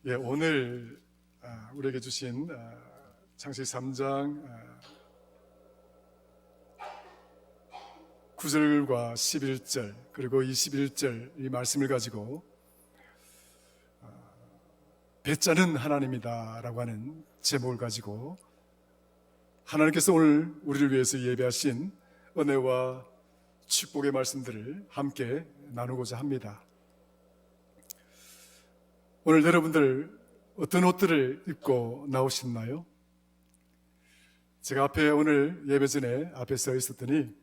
오늘 우리에게 주신 창세기 3장 9절과 11절 그리고 21절 이 말씀을 가지고 배짜는 하나님이다 라고 하는 제목을 가지고 하나님께서 오늘 우리를 위해서 예배하신 은혜와 축복의 말씀들을 함께 나누고자 합니다. 오늘 여러분들 어떤 옷들을 입고 나오셨나요? 제가 앞에 오늘 예배 전에 앞에 서 있었더니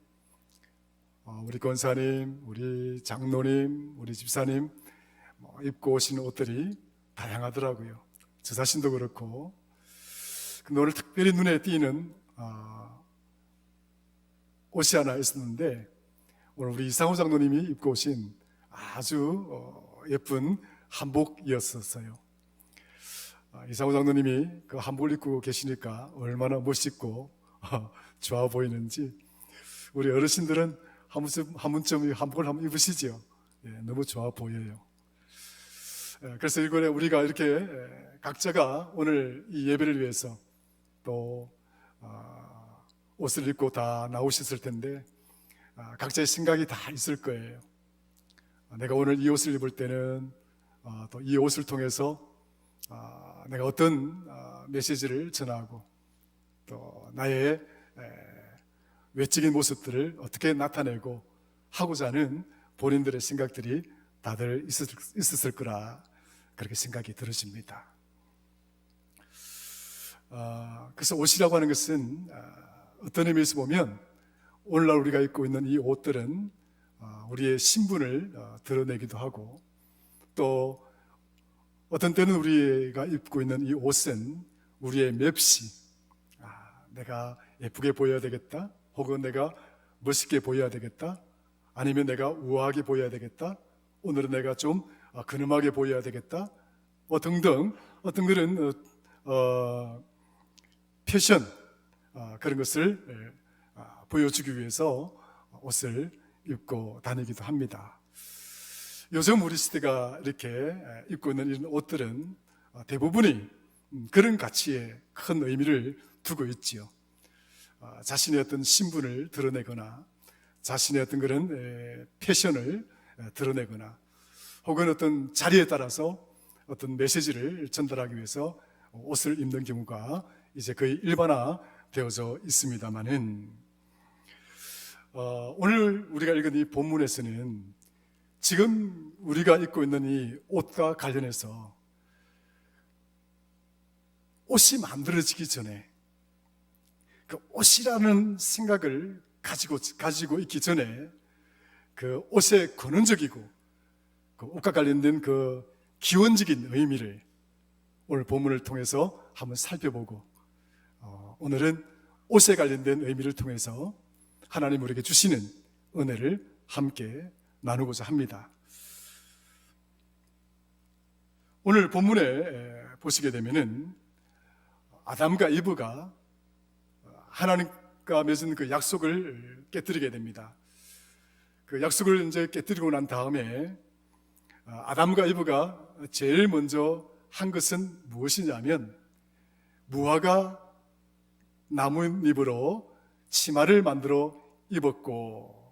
우리 권사님, 우리 장로님, 우리 집사님 입고 오신 옷들이 다양하더라고요. 저 자신도 그렇고. 근데 오늘 특별히 눈에 띄는 옷이 하나 있었는데 오늘 우리 이상호 장로님이 입고 오신 아주 예쁜 한복이었었어요. 이상호 장로님이 그 한복을 입고 계시니까 얼마나 멋있고 좋아 보이는지 우리 어르신들은 한 번쯤 한복을 한번 입으시죠. 너무 좋아 보여요. 그래서 이번에 우리가 이렇게 각자가 오늘 이 예배를 위해서 또 옷을 입고 다 나오셨을 텐데 각자의 생각이 다 있을 거예요. 내가 오늘 이 옷을 입을 때는 또 이 옷을 통해서 내가 어떤 메시지를 전하고 또 나의 외적인 모습들을 어떻게 나타내고 하고자 하는 본인들의 생각들이 다들 있었을 거라 그렇게 생각이 들어집니다. 그래서 옷이라고 하는 것은 어떤 의미에서 보면 오늘날 우리가 입고 있는 이 옷들은 우리의 신분을 드러내기도 하고 또 어떤 때는 우리가 입고 있는 이 옷은 우리의 맵시, 내가 예쁘게 보여야 되겠다, 혹은 내가 멋있게 보여야 되겠다, 아니면 내가 우아하게 보여야 되겠다, 오늘은 내가 좀 근엄하게 보여야 되겠다, 등등 어떤 그런 패션 그런 것을 보여주기 위해서 옷을 입고 다니기도 합니다. 요즘 우리 시대가 이렇게 입고 있는 이런 옷들은 대부분이 그런 가치에 큰 의미를 두고 있지요. 자신의 어떤 신분을 드러내거나 자신의 어떤 그런 패션을 드러내거나 혹은 어떤 자리에 따라서 어떤 메시지를 전달하기 위해서 옷을 입는 경우가 이제 거의 일반화되어져 있습니다만은 오늘 우리가 읽은 이 본문에서는 지금 우리가 입고 있는 이 옷과 관련해서 옷이 만들어지기 전에 그 옷이라는 생각을 가지고 있기 전에 그 옷의 근원적이고 그 옷과 관련된 그 기원적인 의미를 오늘 본문을 통해서 한번 살펴보고 오늘은 옷에 관련된 의미를 통해서 하나님 우리에게 주시는 은혜를 함께 나누고자 합니다. 오늘 본문에 보시게 되면은 아담과 이브가 하나님과 맺은 그 약속을 깨뜨리게 됩니다. 그 약속을 이제 깨뜨리고 난 다음에 아담과 이브가 제일 먼저 한 것은 무엇이냐면 무화과 나뭇잎으로 치마를 만들어 입었고,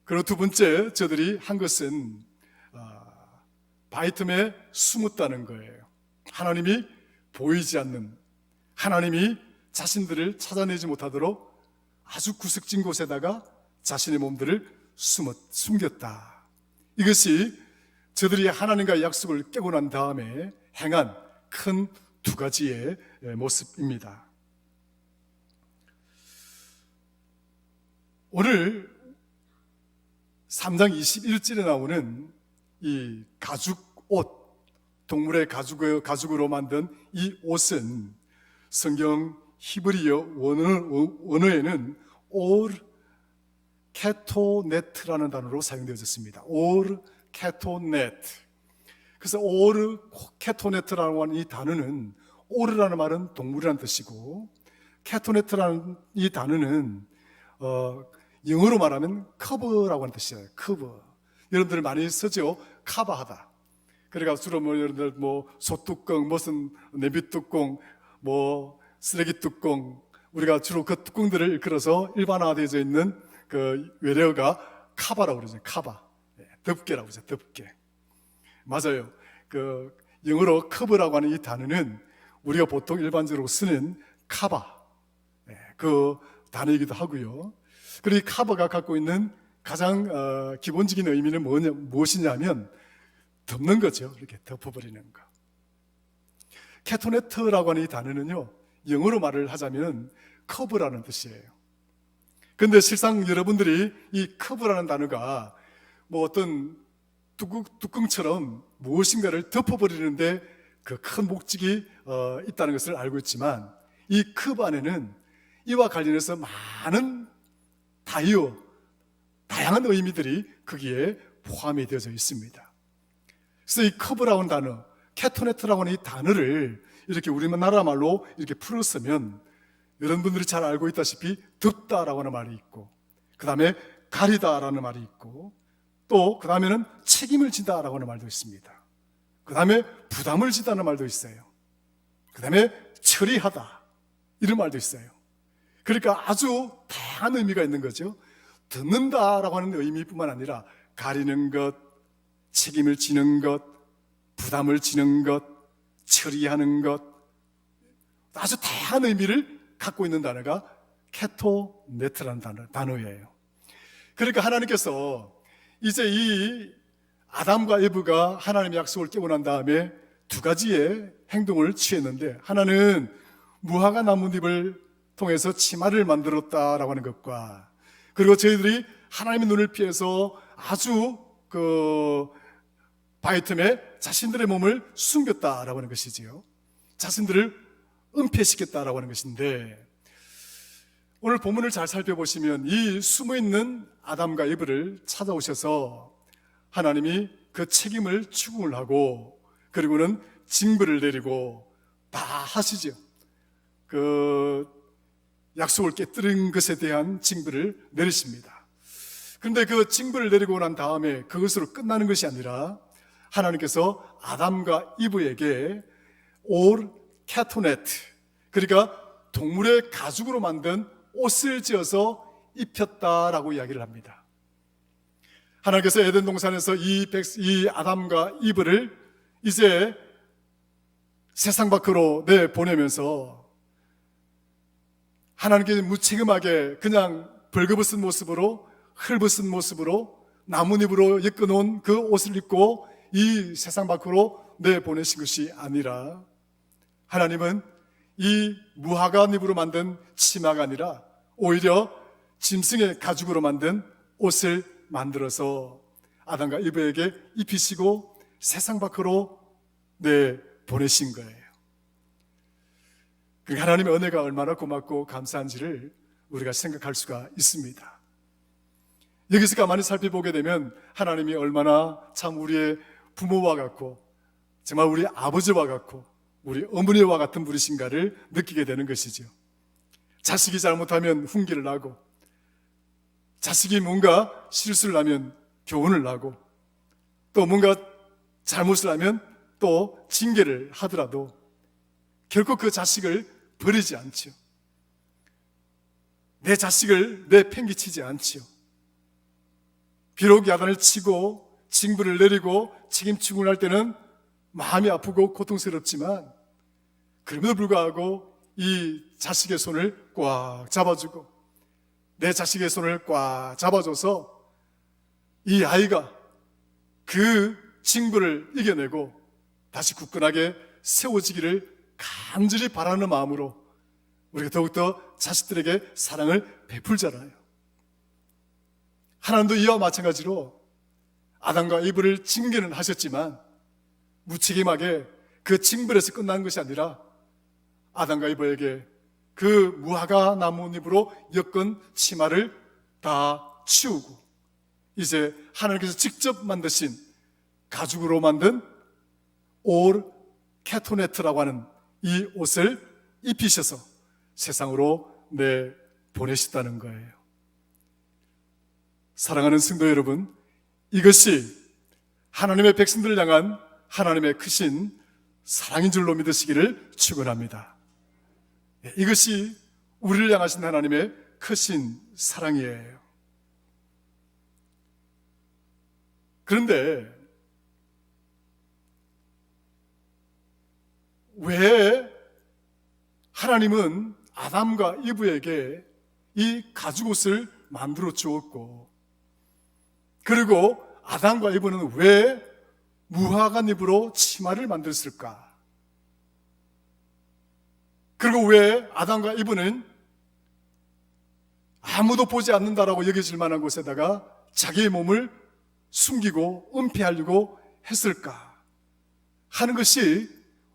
그리고 두 번째 저들이 한 것은 바위 틈에 숨었다는 거예요. 하나님이 보이지 않는, 하나님이 자신들을 찾아내지 못하도록 아주 구석진 곳에다가 자신의 몸들을 숨겼다. 이것이 저들이 하나님과의 약속을 깨고 난 다음에 행한 큰 두 가지의 모습입니다. 오늘 3장 21절에 나오는 이 가죽옷, 동물의 가죽으로 만든 이 옷은 성경 히브리어 원어에는 올 케토네트라는 단어로 사용되어졌습니다. 올 케토네트. 그래서 올 케토네트라고 하는 이 단어는 오르라는 말은 동물이라는 뜻이고 케토네트라는 이 단어는 영어로 말하면 커버라고 하는 뜻이에요. 커버. 여러분들 많이 쓰죠. 커버하다. 그래가 주로 뭐 여러분들 뭐 소뚜껑, 무슨 냄비뚜껑, 뭐 쓰레기 뚜껑, 우리가 주로 그 뚜껑들을 일컬어서 일반화되어져 있는 그 외래어가 카바라고 그러죠. 카바, 덮개라고 그러죠. 덮개. 맞아요. 그 영어로 커브라고 하는 이 단어는 우리가 보통 일반적으로 쓰는 카바, 그 단어이기도 하고요. 그리고 이 카바가 갖고 있는 가장 기본적인 의미는 무엇이냐면 덮는 거죠. 이렇게 덮어버리는 거. 캐토네트라고 하는 이 단어는요, 영어로 말을 하자면 커브라는 뜻이에요. 근데 실상 여러분들이 이 커브라는 단어가 뭐 어떤 뚜껑처럼 무엇인가를 덮어버리는데 그 큰 목적이 있다는 것을 알고 있지만, 이 커브 안에는 이와 관련해서 많은 다양한 의미들이 거기에 포함이 되어져 있습니다. 그래서 이 커브라고 하는 단어, 캐토네트라고 하는 이 단어를 이렇게 우리나라 말로 이렇게 풀었으면 여러분들이 잘 알고 있다시피 덮다라고 하는 말이 있고, 그 다음에 가리다라는 말이 있고, 또 그 다음에는 책임을 지다라고 하는 말도 있습니다. 그 다음에 부담을 지다는 말도 있어요. 그 다음에 처리하다 이런 말도 있어요. 그러니까 아주 다양한 의미가 있는 거죠. 덮는다라고 하는 의미뿐만 아니라 가리는 것, 책임을 지는 것, 부담을 지는 것, 처리하는 것, 아주 다양한 의미를 갖고 있는 단어가 캐토네트라는 단어예요. 그러니까 하나님께서 이제 이 아담과 에브가 하나님의 약속을 깨고 난 다음에 두 가지의 행동을 취했는데, 하나는 무화과 나뭇잎을 통해서 치마를 만들었다라고 하는 것과, 그리고 저희들이 하나님의 눈을 피해서 아주 그 바위 틈에 자신들의 몸을 숨겼다라고 하는 것이지요. 자신들을 은폐시켰다라고 하는 것인데, 오늘 본문을 잘 살펴보시면 이 숨어있는 아담과 에브를 찾아오셔서 하나님이 그 책임을 추궁을 하고, 그리고는 징벌을 내리고 다 하시죠. 그 약속을 깨뜨린 것에 대한 징벌을 내리십니다. 그런데 그 징벌을 내리고 난 다음에 그것으로 끝나는 것이 아니라 하나님께서 아담과 이브에게 올 캐토네트, 그러니까 동물의 가죽으로 만든 옷을 지어서 입혔다라고 이야기를 합니다. 하나님께서 에덴 동산에서 이 아담과 이브를 이제 세상 밖으로 내보내면서 하나님께 무책임하게 그냥 벌거벗은 모습으로, 헐벗은 모습으로 나뭇잎으로 엮어놓은 그 옷을 입고 이 세상 밖으로 내보내신 것이 아니라, 하나님은 이 무화과잎으로 만든 치마가 아니라 오히려 짐승의 가죽으로 만든 옷을 만들어서 아담과 이브에게 입히시고 세상 밖으로 내보내신 거예요. 그 하나님의 은혜가 얼마나 고맙고 감사한지를 우리가 생각할 수가 있습니다. 여기서 가만히 살펴보게 되면 하나님이 얼마나 참 우리의 부모와 같고, 정말 우리 아버지와 같고 우리 어머니와 같은 분이신가를 느끼게 되는 것이죠. 자식이 잘못하면 훈계를 하고, 자식이 뭔가 실수를 하면 교훈을 하고, 또 뭔가 잘못을 하면 또 징계를 하더라도 결코 그 자식을 버리지 않죠. 내 자식을 내팽개치지 않지요. 비록 야단을 치고 징벌을 내리고 책임 추궁을 할 때는 마음이 아프고 고통스럽지만, 그럼에도 불구하고 이 자식의 손을 꽉 잡아주고, 내 자식의 손을 꽉 잡아줘서 이 아이가 그 징벌을 이겨내고 다시 굳건하게 세워지기를 간절히 바라는 마음으로 우리가 더욱더 자식들에게 사랑을 베풀잖아요. 하나님도 이와 마찬가지로 아담과 이브를 징계는 하셨지만 무책임하게 그 징벌에서 끝난 것이 아니라 아담과 이브에게 그 무화과 나뭇잎으로 엮은 치마를 다 치우고 이제 하나님께서 직접 만드신 가죽으로 만든 올 캐토네트라고 하는 이 옷을 입히셔서 세상으로 내보내셨다는 거예요. 사랑하는 성도 여러분, 이것이 하나님의 백성들을 향한 하나님의 크신 사랑인 줄로 믿으시기를 축원합니다. 이것이 우리를 향하신 하나님의 크신 사랑이에요. 그런데 왜 하나님은 아담과 이브에게 이 가죽옷을 만들어 주었고, 그리고 아담과 이브는 왜 무화과 잎으로 치마를 만들었을까? 그리고 왜 아담과 이브는 아무도 보지 않는다라고 여겨질 만한 곳에다가 자기의 몸을 숨기고 은폐하려고 했을까 하는 것이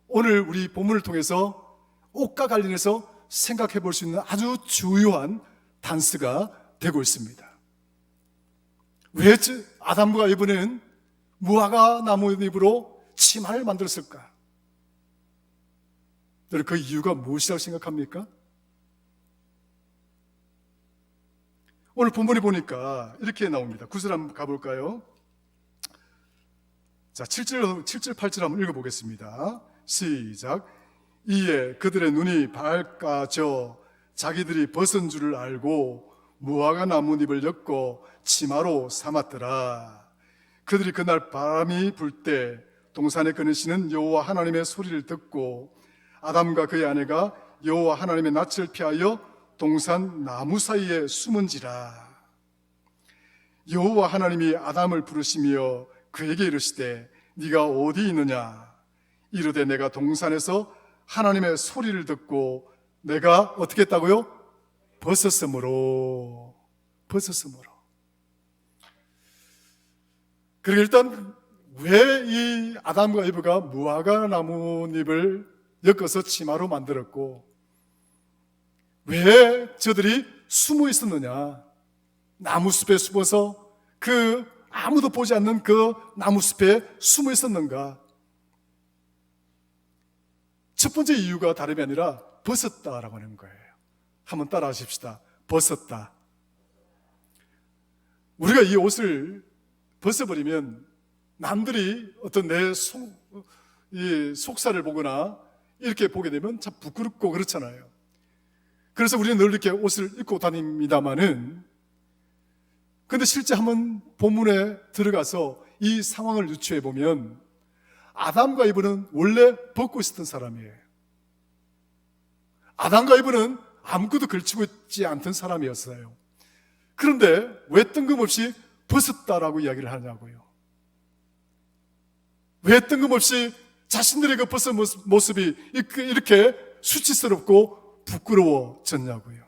오늘 우리 본문을 통해서 옷과 관련해서 생각해 볼 수 있는 아주 주요한 단서가 되고 있습니다. 왜 아담과 이브는 무화과 나무 잎으로 치마를 만들었을까? 여러분, 그 이유가 무엇이라고 생각합니까? 오늘 본문에 보니까 이렇게 나옵니다. 9절 한번 가볼까요? 자, 7절, 8절 한번 읽어보겠습니다. 시작. 이에 그들의 눈이 밝아져 자기들이 벗은 줄을 알고 무화과 나뭇잎을 엮고 치마로 삼았더라. 그들이 그날 바람이 불 때 동산에 거느시는 여호와 하나님의 소리를 듣고 아담과 그의 아내가 여호와 하나님의 낯을 피하여 동산 나무 사이에 숨은지라. 여호와 하나님이 아담을 부르시며 그에게 이르시되 네가 어디 있느냐? 이르되 내가 동산에서 하나님의 소리를 듣고 내가 어떻게 했다고요? 벗었으므로. 그리고 일단 왜 이 아담과 이브가 무화과 나뭇잎을 엮어서 치마로 만들었고, 왜 저들이 숨어 있었느냐? 나무숲에 숨어서 그 아무도 보지 않는 그 나무숲에 숨어 있었는가? 첫 번째 이유가 다름이 아니라 벗었다라고 하는 거예요. 한번 따라 하십시다. 벗었다. 우리가 이 옷을 벗어버리면 남들이 어떤 내 속살을 보거나 이렇게 보게 되면 참 부끄럽고 그렇잖아요. 그래서 우리는 늘 이렇게 옷을 입고 다닙니다마는, 근데 실제 한번 본문에 들어가서 이 상황을 유추해 보면 아담과 이브는 원래 벗고 있었던 사람이에요. 아담과 이브는 아무것도 걸치고 있지 않던 사람이었어요. 그런데 왜 뜬금없이 벗었다라고 이야기를 하냐고요. 왜 뜬금없이 자신들의 그 벗은 모습이 이렇게 수치스럽고 부끄러워졌냐고요.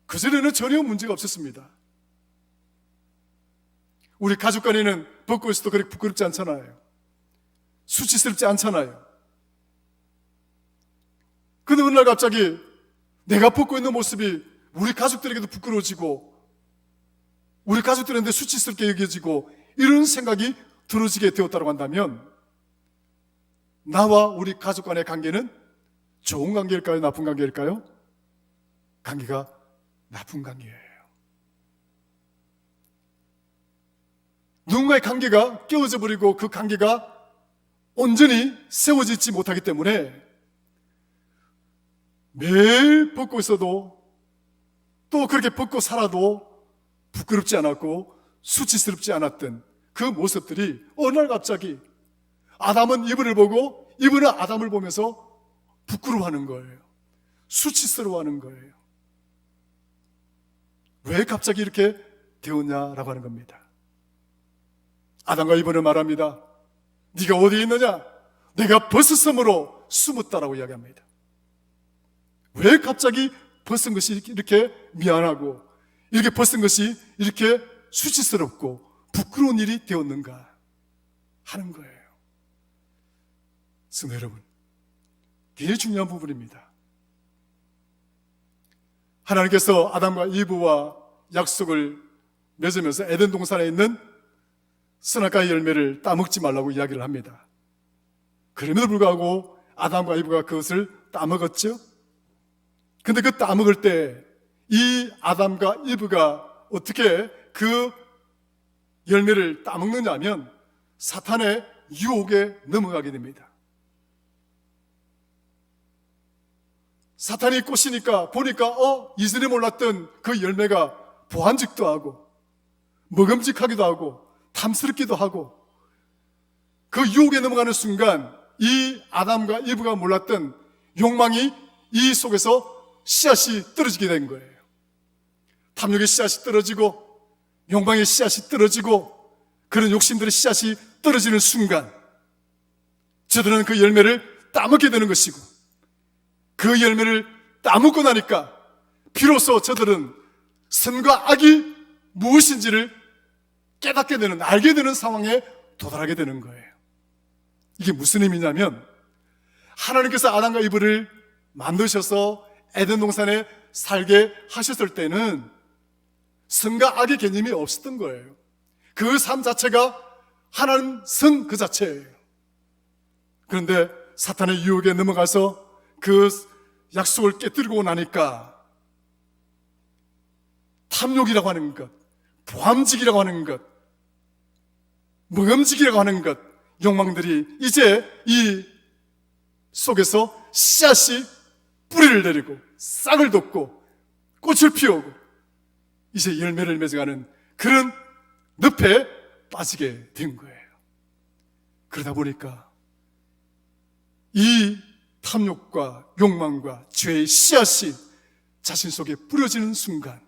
그전에는 전혀 문제가 없었습니다. 우리 가족 간에는 벗고 있어도 그렇게 부끄럽지 않잖아요. 수치스럽지 않잖아요. 근데 어느 날 갑자기 내가 벗고 있는 모습이 우리 가족들에게도 부끄러워지고 우리 가족들한테 수치스럽게 여겨지고 이런 생각이 들어지게 되었다고 한다면 나와 우리 가족 간의 관계는 좋은 관계일까요? 나쁜 관계일까요? 관계가 나쁜 관계예요. 누군가의 관계가 깨어져 버리고 그 관계가 온전히 세워지지 못하기 때문에 매일 벗고 있어도 또 그렇게 벗고 살아도 부끄럽지 않았고 수치스럽지 않았던 그 모습들이 어느 날 갑자기 아담은 이브를 보고 이브는 아담을 보면서 부끄러워하는 거예요. 수치스러워하는 거예요. 왜 갑자기 이렇게 되었냐라고 하는 겁니다. 아담과 이브는 말합니다. 네가 어디 있느냐? 내가 벗었으므로 숨었다라고 이야기합니다. 왜 갑자기 벗은 것이 이렇게 미안하고 이렇게 벗은 것이 이렇게 수치스럽고 부끄러운 일이 되었는가 하는 거예요. 성도 여러분, 굉장히 중요한 부분입니다. 하나님께서 아담과 이브와 약속을 맺으면서 에덴 동산에 있는 선악과의 열매를 따먹지 말라고 이야기를 합니다. 그럼에도 불구하고 아담과 이브가 그것을 따먹었죠. 근데 그 따먹을 때 이 아담과 이브가 어떻게 그 열매를 따먹느냐 하면 사탄의 유혹에 넘어가게 됩니다. 사탄이 꼬시니까 보니까 이전에 몰랐던 그 열매가 보안직도 하고 먹음직하기도 하고 탐스럽기도 하고, 그 유혹에 넘어가는 순간 이 아담과 이브가 몰랐던 욕망이 이 속에서 씨앗이 떨어지게 된 거예요. 탐욕의 씨앗이 떨어지고 욕망의 씨앗이 떨어지고 그런 욕심들의 씨앗이 떨어지는 순간 저들은 그 열매를 따먹게 되는 것이고, 그 열매를 따먹고 나니까 비로소 저들은 선과 악이 무엇인지를 깨닫게 되는, 알게 되는 상황에 도달하게 되는 거예요. 이게 무슨 의미냐면, 하나님께서 아담과 이브를 만드셔서 에덴 동산에 살게 하셨을 때는 선과 악의 개념이 없었던 거예요. 그 삶 자체가 하나님 선 그 자체예요. 그런데 사탄의 유혹에 넘어가서 그 약속을 깨뜨리고 나니까 탐욕이라고 하는 것, 보암직이라고 하는 것, 먹음직이라고 하는 것, 욕망들이 이제 이 속에서 씨앗이 뿌리를 내리고 싹을 돋고 꽃을 피우고 이제 열매를 맺어가는 그런 늪에 빠지게 된 거예요. 그러다 보니까 이 탐욕과 욕망과 죄의 씨앗이 자신 속에 뿌려지는 순간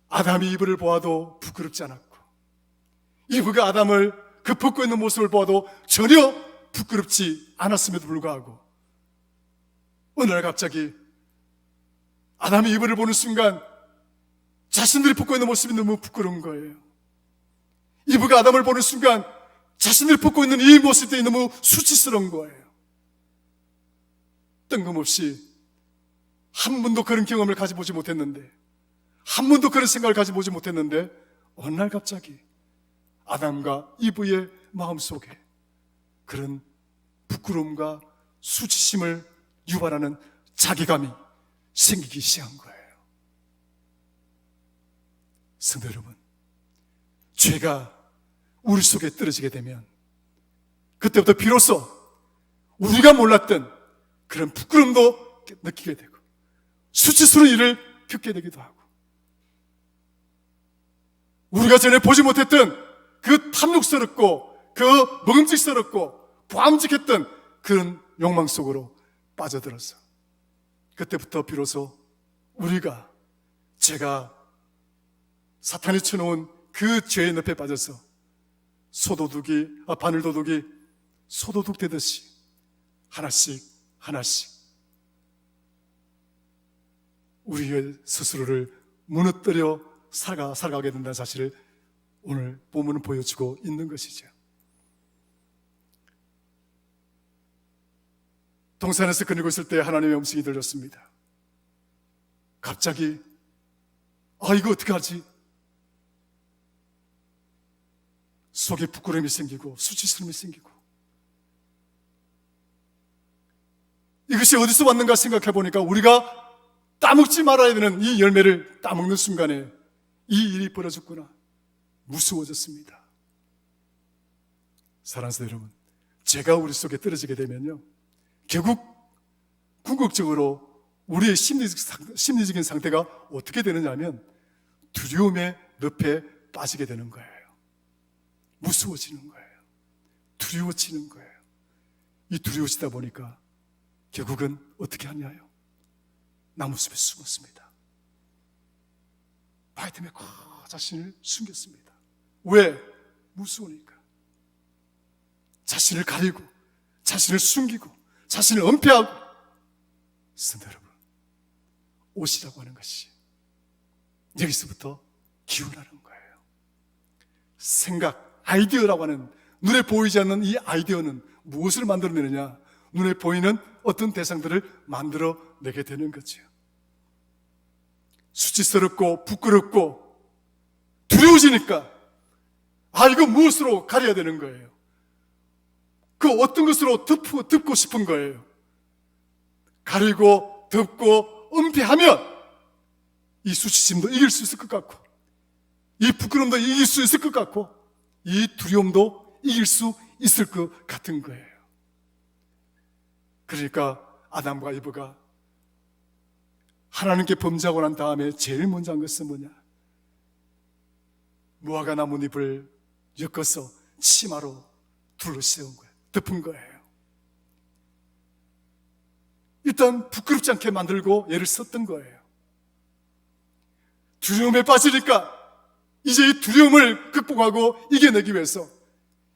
아담이 이브를 보아도 부끄럽지 않았고, 이브가 아담을 그 벗고 있는 모습을 보아도 전혀 부끄럽지 않았음에도 불구하고 어느 날 갑자기 아담이 이브를 보는 순간 자신들이 벗고 있는 모습이 너무 부끄러운 거예요. 이브가 아담을 보는 순간 자신들이 벗고 있는 이 모습이 너무 수치스러운 거예요. 뜬금없이 한 번도 그런 경험을 가져보지 못했는데, 한 번도 그런 생각을 가져보지 못했는데 어느 날 갑자기 아담과 이브의 마음속에 그런 부끄러움과 수치심을 유발하는 자괴감이 생기기 시작한 거예요. 성도 여러분, 죄가 우리 속에 떨어지게 되면 그때부터 비로소 우리가 몰랐던 그런 부끄러움도 느끼게 되고 수치스러운 일을 겪게 되기도 하고, 우리가 전에 보지 못했던 그 탐욕스럽고 그 먹음직스럽고 보암직했던 그런 욕망 속으로 빠져들어서 그때부터 비로소 우리가 제가 사탄이 쳐놓은 그 죄의 늪에 빠져서 바늘도둑이 소도둑 되듯이 하나씩 우리의 스스로를 무너뜨려 살아가게 된다는 사실을 오늘 본문은 보여주고 있는 것이죠. 동산에서 거니고 있을 때 하나님의 음성이 들렸습니다. 갑자기 이거 어떻게 하지? 속에 부끄러움이 생기고 수치스러움이 생기고, 이것이 어디서 왔는가 생각해 보니까 우리가 따먹지 말아야 되는 이 열매를 따먹는 순간에 이 일이 벌어졌구나. 무서워졌습니다. 사랑하는 성도 여러분, 죄가 우리 속에 떨어지게 되면요, 결국 궁극적으로 우리의 심리적인 상태가 어떻게 되느냐 하면 두려움의 늪에 빠지게 되는 거예요. 무서워지는 거예요. 두려워지는 거예요. 이 두려워지다 보니까 결국은 어떻게 하냐요? 나무숲에 숨었습니다. 바위 때문에 자신을 숨겼습니다. 왜? 무서우니까. 자신을 가리고 자신을 숨기고 자신을 은폐하고. 성도 여러분, 옷이라고 하는 것이 여기서부터 기운하는 거예요. 생각, 아이디어라고 하는, 눈에 보이지 않는 이 아이디어는 무엇을 만들어내느냐? 눈에 보이는 어떤 대상들을 만들어내게 되는 거죠. 수치스럽고 부끄럽고 두려워지니까 이거 무엇으로 가려야 되는 거예요. 그 어떤 것으로 덮고 싶은 거예요. 가리고 덮고 은폐하면 이 수치심도 이길 수 있을 것 같고, 이 부끄러움도 이길 수 있을 것 같고, 이 두려움도 이길 수 있을 것 같은 거예요. 그러니까 아담과 이브가 하나님께 범죄하고 난 다음에 제일 먼저 한 것은 뭐냐? 무화과 나뭇잎을 엮어서 치마로 둘러씌운 거예요. 덮은 거예요. 일단 부끄럽지 않게 만들고 애를 썼던 거예요. 두려움에 빠지니까 이제 이 두려움을 극복하고 이겨내기 위해서,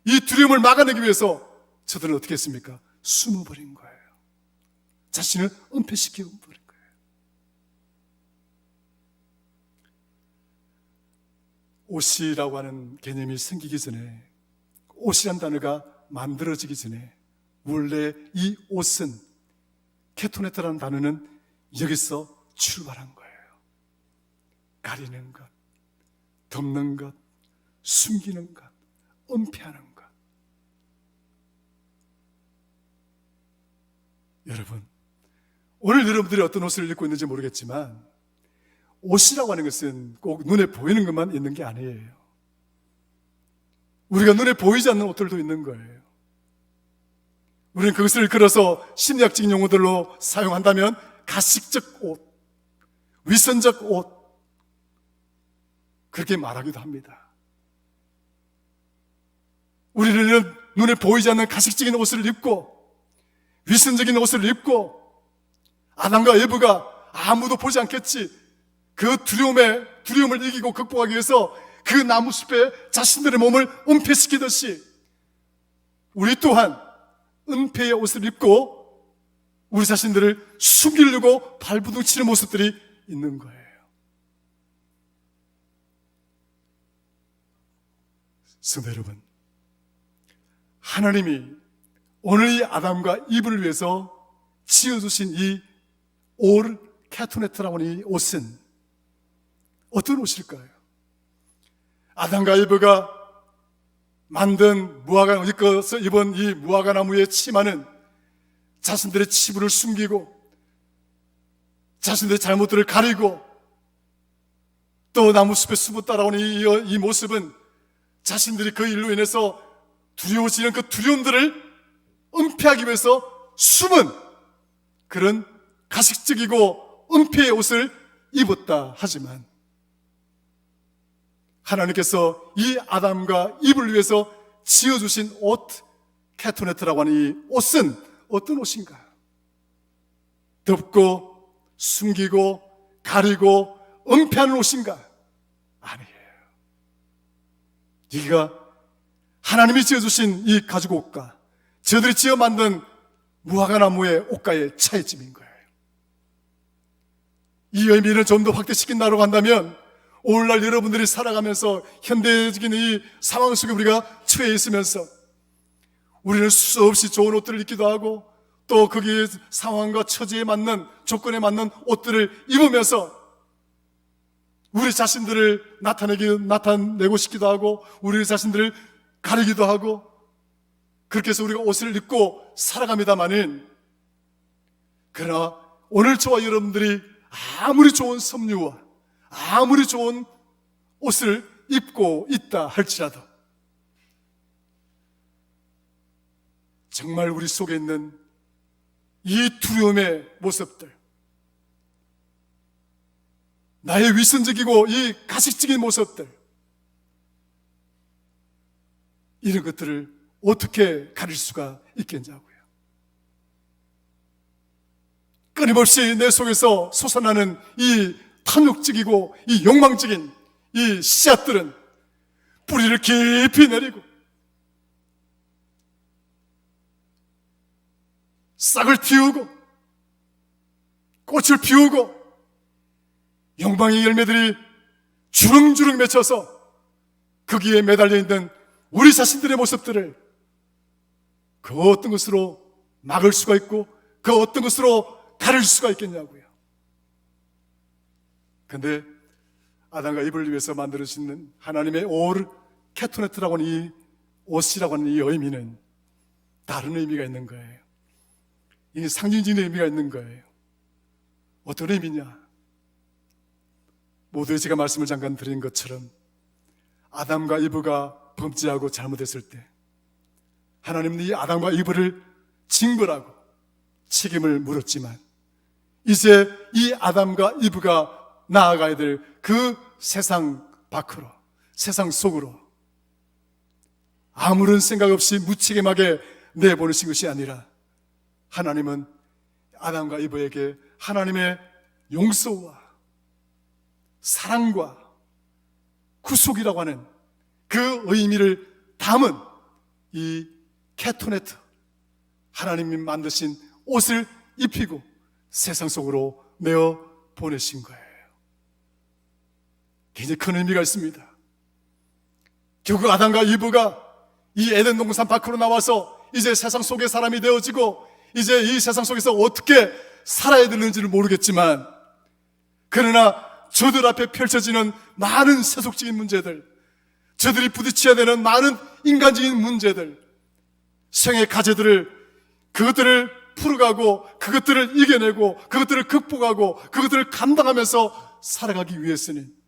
이 두려움을 막아내기 위해서 저들은 어떻게 했습니까? 숨어버린 거예요. 자신을 은폐시켜 버린 거예요. 옷이라고 하는 개념이 생기기 전에, 옷이란 단어가 만들어지기 전에 원래 이 옷은, 케토네트라는 단어는 여기서 출발한 거예요. 가리는 것, 덮는 것, 숨기는 것, 은폐하는 것. 여러분, 오늘 여러분들이 어떤 옷을 입고 있는지 모르겠지만 옷이라고 하는 것은 꼭 눈에 보이는 것만 있는 게 아니에요. 우리가 눈에 보이지 않는 옷들도 있는 거예요. 우리는 그것을 걸어서 심리학적인 용어들로 사용한다면 가식적 옷, 위선적 옷, 그렇게 말하기도 합니다. 우리는 눈에 보이지 않는 가식적인 옷을 입고 위선적인 옷을 입고 아담과 에브가 아무도 보지 않겠지, 그 두려움을 이기고 극복하기 위해서 그 나무숲에 자신들의 몸을 은폐시키듯이 우리 또한 은폐의 옷을 입고 우리 자신들을 숨기려고 발부둥치는 모습들이 있는 거예요. 성도 여러분, 하나님이 오늘 이 아담과 이브를 위해서 지어주신 이 올 케토네트라고 하는 이 옷은 어떤 옷일까요? 아담과 이브가 만든 무화과 엮어서 입은 이 무화과 나무의 치마는 자신들의 치부를 숨기고 자신들의 잘못들을 가리고, 또 나무숲에 숨어 따라오는 이 모습은 자신들이 그 일로 인해서 두려워지는 그 두려움들을 은폐하기 위해서 숨은 그런 가식적이고 은폐의 옷을 입었다 하지만, 하나님께서 이 아담과 이브를 위해서 지어주신 옷, 케토네트라고 하는 이 옷은 어떤 옷인가? 덮고 숨기고 가리고 은폐하는 옷인가? 아니에요. 여기가 하나님이 지어주신 이 가죽 옷과 저들이 지어 만든 무화과 나무의 옷과의 차이점인 거예요. 이 의미를 좀 더 확대시킨다고 한다면, 오늘날 여러분들이 살아가면서 현대적인 이 상황 속에 우리가 처해 있으면서 우리는 수없이 좋은 옷들을 입기도 하고, 또 거기에 상황과 처지에 맞는, 조건에 맞는 옷들을 입으면서 우리 자신들을 나타내고 싶기도 하고, 우리 자신들을 가리기도 하고, 그렇게 해서 우리가 옷을 입고 살아갑니다마는, 그러나 오늘 저와 여러분들이 아무리 좋은 섬유와 아무리 좋은 옷을 입고 있다 할지라도 정말 우리 속에 있는 이 두려움의 모습들, 나의 위선적이고 이 가식적인 모습들, 이런 것들을 어떻게 가릴 수가 있겠냐고요. 끊임없이 내 속에서 솟아나는 이 탐욕적이고 이 욕망적인 이 씨앗들은 뿌리를 깊이 내리고 싹을 틔우고 꽃을 피우고 욕망의 열매들이 주렁주렁 맺혀서 거기에 매달려 있는 우리 자신들의 모습들을 그 어떤 것으로 막을 수가 있고 그 어떤 것으로 가릴 수가 있겠냐고요. 근데 아담과 이브를 위해서 만들어지는 하나님의 올 케토네트라고 하는 이 옷이라고 하는 이 의미는 다른 의미가 있는 거예요. 이 상징적인 의미가 있는 거예요. 어떤 의미냐? 모두의 제가 말씀을 잠깐 드린 것처럼 아담과 이브가 범죄하고 잘못했을 때 하나님은 이 아담과 이브를 징벌하고 책임을 물었지만 이제 이 아담과 이브가 나아가야 될 그 세상 밖으로, 세상 속으로 아무런 생각 없이 무책임하게 내보내신 것이 아니라 하나님은 아담과 이브에게 하나님의 용서와 사랑과 구속이라고 하는 그 의미를 담은 이 케토네트, 하나님이 만드신 옷을 입히고 세상 속으로 내어 보내신 거예요. 굉장히 큰 의미가 있습니다. 결국 아담과 이브가 이 에덴 동산 밖으로 나와서 이제 세상 속의 사람이 되어지고 이제 이 세상 속에서 어떻게 살아야 되는지를 모르겠지만 그러나 저들 앞에 펼쳐지는 많은 세속적인 문제들, 저들이 부딪혀야 되는 많은 인간적인 문제들, 생의 그것들을 풀어가고 그것들을 이겨내고 그것들을 극복하고 그것들을 감당하면서 살아가기 위해서는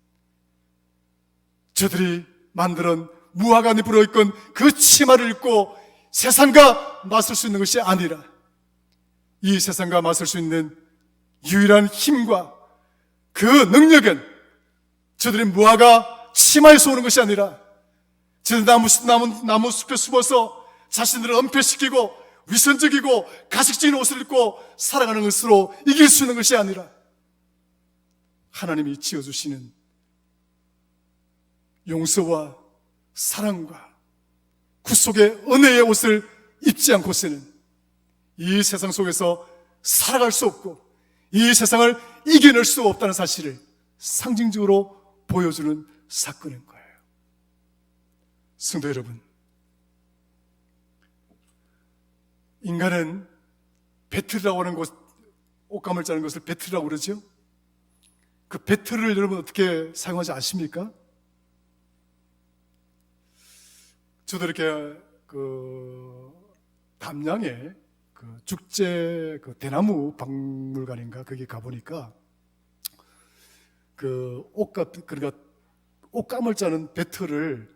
저들이 만드는 무화과잎 불어있건 그 치마를 입고 세상과 맞설 수 있는 것이 아니라 이 세상과 맞설 수 있는 유일한 힘과 그 능력은 저들이 무화과 치마에서 오는 것이 아니라 저들이 나무 숲에 숨어서 자신들을 은폐시키고 위선적이고 가식적인 옷을 입고 살아가는 것으로 이길 수 있는 것이 아니라 하나님이 지어주시는 용서와 사랑과 구속의 은혜의 옷을 입지 않고서는 이 세상 속에서 살아갈 수 없고 이 세상을 이겨낼 수 없다는 사실을 상징적으로 보여주는 사건인 거예요. 성도 여러분, 인간은 배틀이라고 하는 것, 옷감을 짜는 것을 배틀이라고 그러죠. 그 배틀을 여러분 어떻게 사용하지 아십니까? 저도 이렇게 담양에 죽제 대나무 박물관인가 거기 가보니까 그러니까 옷감을 짜는 배틀을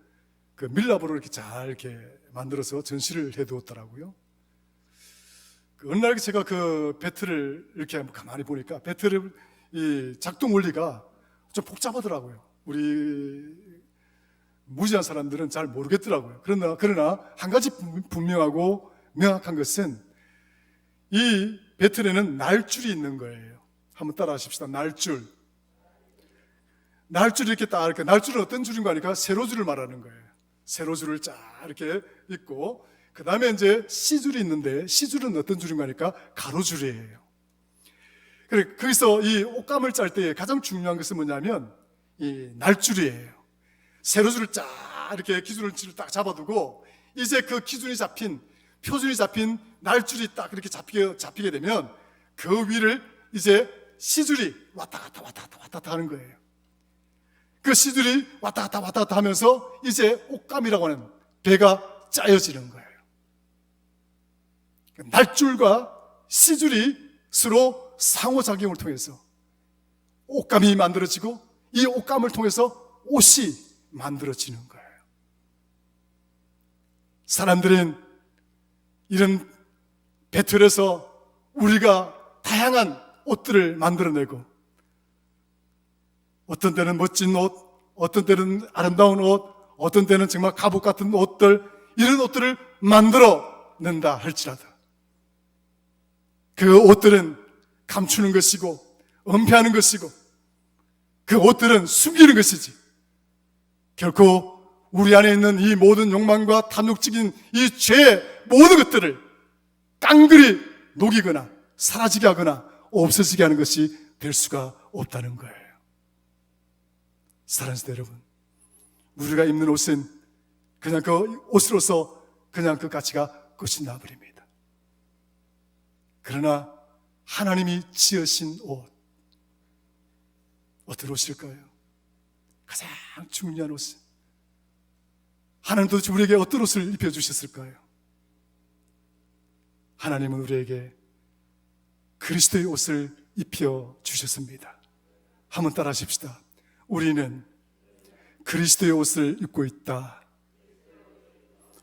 밀랍으로 이렇게 잘 이렇게 만들어서 전시를 해두었더라고요. 어느 날 제가 그 배틀을 이렇게 가만히 보니까 배틀의 이 작동 원리가 좀 복잡하더라고요. 우리 무지한 사람들은 잘 모르겠더라고요. 그러나 한 가지 분명하고 명확한 것은 이 배틀에는 날줄이 있는 거예요. 한번 따라 하십시다. 날줄이 이렇게 딱, 날줄은 어떤 줄인 거 아니까 세로줄을 말하는 거예요. 세로줄을 쫙 이렇게 있고, 그 다음에 이제 C줄이 있는데, C줄은 어떤 줄인 거 아니까 가로줄이에요. 그래, 거기서 이 옷감을 짤 때 가장 중요한 것은 뭐냐면, 이 날줄이에요. 세로줄을 쫙 이렇게 기준을 딱 잡아두고 이제 그 기준이 잡힌 표준이 잡힌 날줄이 딱 이렇게 잡히게 되면 그 위를 이제 C줄이 왔다 갔다 하는 거예요. 그 C줄이 왔다 갔다 하면서 이제 옷감이라고 하는 배가 짜여지는 거예요. 날줄과 C줄이 서로 상호작용을 통해서 옷감이 만들어지고 이 옷감을 통해서 옷이 만들어지는 거예요. 사람들은 이런 배틀에서 우리가 다양한 옷들을 만들어내고 어떤 때는 멋진 옷, 어떤 때는 아름다운 옷, 어떤 때는 정말 갑옷 같은 옷들, 이런 옷들을 만들어낸다 할지라도 그 옷들은 감추는 것이고 은폐하는 것이고 그 옷들은 숨기는 것이지 결코 우리 안에 있는 이 모든 욕망과 탐욕적인 이 죄의 모든 것들을 깡그리 녹이거나 사라지게 하거나 없어지게 하는 것이 될 수가 없다는 거예요. 사랑하는 성도 여러분, 우리가 입는 옷은 그냥 그 옷으로서 그냥 그 가치가 끝이 나버립니다. 그러나 하나님이 지으신 옷, 어떤 옷일까요? 가장 중요한 옷은 하나님 도대체 우리에게 어떤 옷을 입혀주셨을까요? 하나님은 우리에게 그리스도의 옷을 입혀주셨습니다. 한번 따라 하십시다. 우리는 그리스도의 옷을 입고 있다.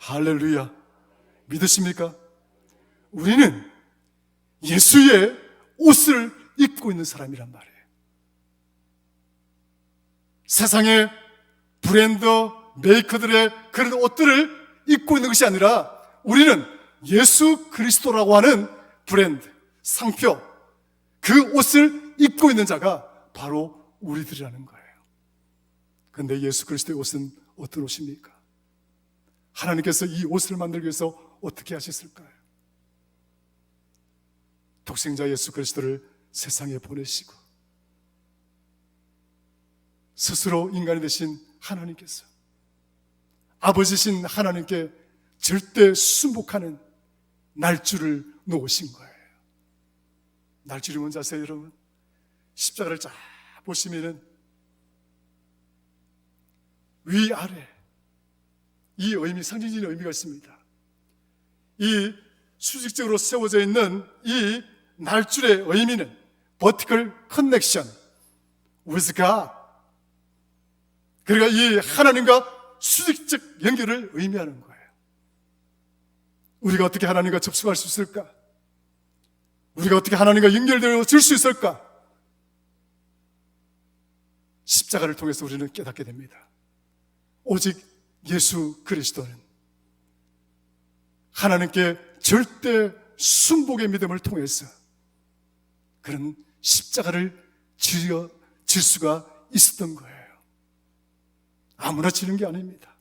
할렐루야. 믿으십니까? 우리는 예수의 옷을 입고 있는 사람이란 말이에요. 세상의 브랜드 메이커들의 그런 옷들을 입고 있는 것이 아니라 우리는 예수 그리스도라고 하는 브랜드, 상표, 그 옷을 입고 있는 자가 바로 우리들이라는 거예요. 그런데 예수 그리스도의 옷은 어떤 옷입니까? 하나님께서 이 옷을 만들기 위해서 어떻게 하셨을까요? 독생자 예수 그리스도를 세상에 보내시고 스스로 인간이 되신 하나님께서 아버지신 하나님께 절대 순복하는 날줄을 놓으신 거예요. 날줄이 뭔지 아세요, 여러분? 십자가를 쫙 보시면은 위아래 이 의미, 상징적인 의미가 있습니다. 이 수직적으로 세워져 있는 이 날줄의 의미는 vertical connection with God, 그러니까 이 하나님과 수직적 연결을 의미하는 거예요. 우리가 어떻게 하나님과 접속할 수 있을까? 우리가 어떻게 하나님과 연결되어질 수 있을까? 십자가를 통해서 우리는 깨닫게 됩니다. 오직 예수 그리스도는 하나님께 절대 순복의 믿음을 통해서 그런 십자가를 질 수가 있었던 거예요. 아무나 지는 게 아닙니다.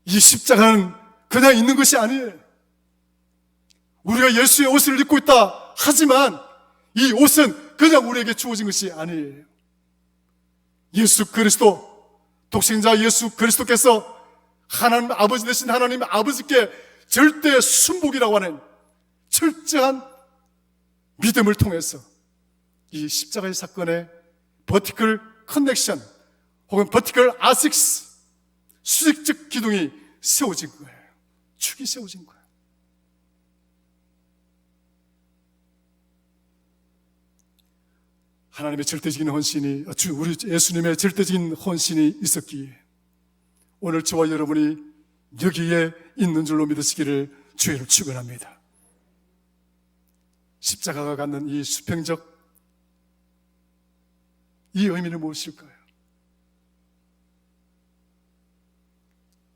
이 십자가는 그냥 있는 것이 아니에요. 우리가 예수의 옷을 입고 있다 하지만 이 옷은 그냥 우리에게 주어진 것이 아니에요. 예수 그리스도, 독생자 예수 그리스도께서 하나님 아버지 되신 하나님 아버지께 절대 순복이라고 하는 철저한 믿음을 통해서 이 십자가의 사건에 vertical connection 혹은 vertical asics, 수직적 기둥이 세워진 거예요. 축이 세워진 거예요. 하나님의 절대적인 헌신이, 우리 예수님의 절대적인 헌신이 있었기에 오늘 저와 여러분이 여기에 있는 줄로 믿으시기를 주의를 축원합니다. 십자가가 갖는 이 수평적 이 의미는 무엇일까요?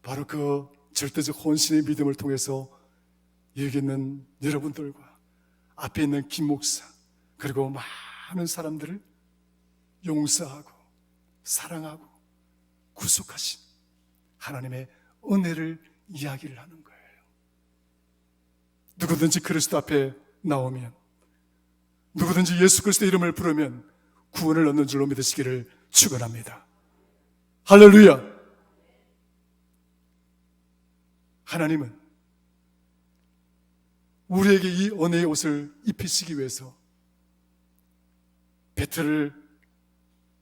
바로 그 절대적 헌신의 믿음을 통해서 여기 있는 여러분들과 앞에 있는 김 목사 그리고 많은 사람들을 용서하고 사랑하고 구속하신 하나님의 은혜를 이야기를 하는 거예요. 누구든지 그리스도 앞에 나오면, 누구든지 예수 그리스도의 이름을 부르면 구원을 얻는 줄로 믿으시기를 축원합니다. 할렐루야. 하나님은 우리에게 이 은혜의 옷을 입히시기 위해서 배틀을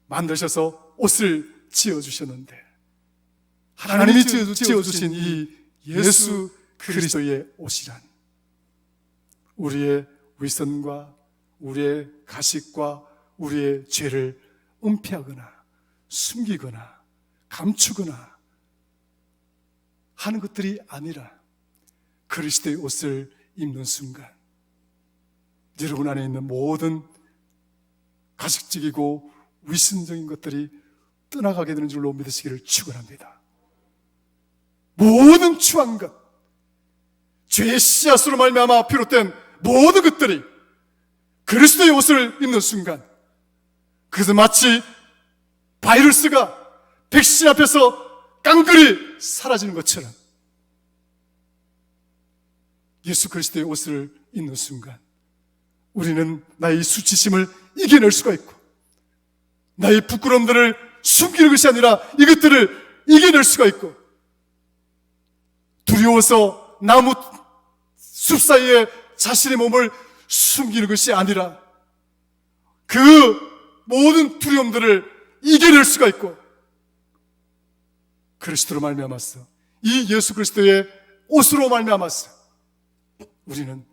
만드셔서 옷을 지어주셨는데, 하나님이 지어주신 이 예수 그리스도의 옷이란 우리의 위선과 우리의 가식과 우리의 죄를 은폐하거나 숨기거나 감추거나 하는 것들이 아니라 그리스도의 옷을 입는 순간 여러분 안에 있는 모든 가식적이고 위선적인 것들이 떠나가게 되는 줄로 믿으시기를 축원합니다. 모든 추한 것, 죄의 씨앗으로 말미암아 비롯된 모든 것들이 그리스도의 옷을 입는 순간 그것은 마치 바이러스가 백신 앞에서 깡그리 사라지는 것처럼 예수 그리스도의 옷을 입는 순간 우리는 나의 수치심을 이겨낼 수가 있고 나의 부끄러움들을 숨기는 것이 아니라 이것들을 이겨낼 수가 있고 두려워서 나무 숲 사이에 자신의 몸을 숨기는 것이 아니라 그 모든 두려움들을 이겨낼 수가 있고 그리스도로 말미암았어 이 예수 그리스도의 옷으로 말미암았어 우리는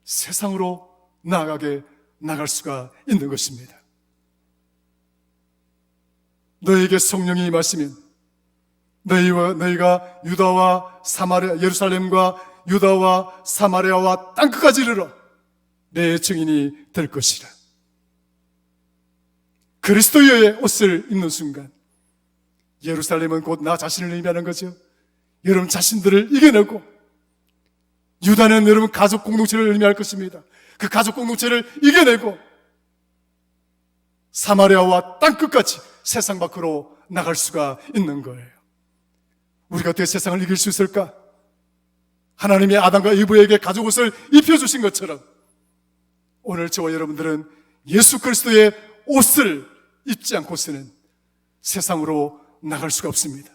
세상으로 나갈 수가 있는 것입니다. 너에게 성령이 임하시면 너희가 유다와 사마리아, 예루살렘과 유다와 사마리아와 땅끝까지 이르러 내 증인이 될 것이라. 그리스도의 옷을 입는 순간 예루살렘은 곧 나 자신을 의미하는 거죠. 여러분 자신들을 이겨내고, 유다는 여러분 가족 공동체를 의미할 것입니다. 그 가족 공동체를 이겨내고 사마리아와 땅끝까지 세상 밖으로 나갈 수가 있는 거예요. 우리가 어떻게 세상을 이길 수 있을까? 하나님이 아담과 이브에게 가죽 옷을 입혀주신 것처럼 오늘 저와 여러분들은 예수 그리스도의 옷을 입지 않고서는 세상으로 나갈 수가 없습니다.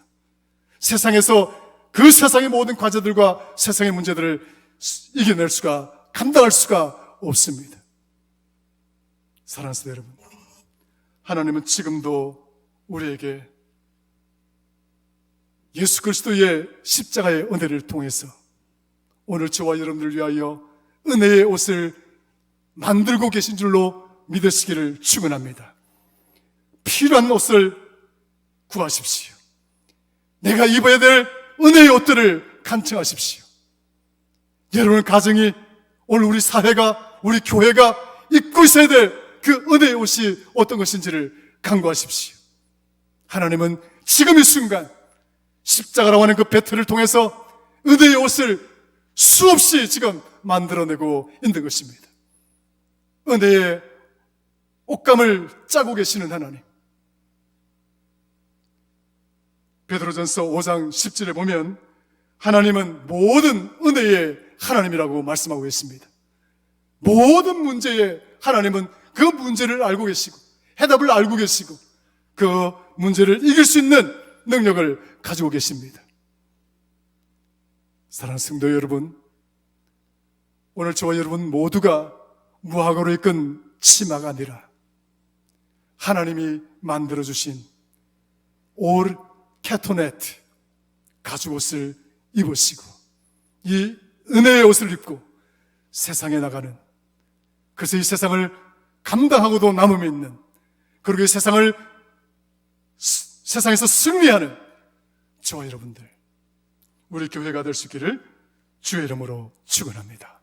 세상에서 그 세상의 모든 과제들과 세상의 문제들을 이겨낼 수가, 감당할 수가 없습니다. 사랑하는 성도 여러분, 하나님은 지금도 우리에게 예수 그리스도의 십자가의 은혜를 통해서 오늘 저와 여러분들을 위하여 은혜의 옷을 만들고 계신 줄로 믿으시기를 축원합니다. 필요한 옷을 구하십시오. 내가 입어야 될 은혜의 옷들을 간청하십시오. 여러분 가정이, 오늘 우리 사회가, 우리 교회가 입고 있어야 될 그 은혜의 옷이 어떤 것인지를 간구하십시오. 하나님은 지금 이 순간 십자가라고 하는 그 배틀을 통해서 은혜의 옷을 수없이 지금 만들어내고 있는 것입니다. 은혜의 옷감을 짜고 계시는 하나님. 베드로전서 5장 10절에 보면 하나님은 모든 은혜의 하나님이라고 말씀하고 있습니다. 모든 문제에 하나님은 그 문제를 알고 계시고 해답을 알고 계시고 그 문제를 이길 수 있는 능력을 가지고 계십니다. 사랑하는 성도 여러분, 오늘 저와 여러분 모두가 무화과로 입은 치마가 아니라 하나님이 만들어주신 올 캐토네트 가죽옷을 입으시고 이 은혜의 옷을 입고 세상에 나가는, 그래서 이 세상을 감당하고도 남음이 있는, 그리고 이 세상에서 승리하는 저와 여러분들, 우리 교회가 될 수 있기를 주의 이름으로 축원합니다.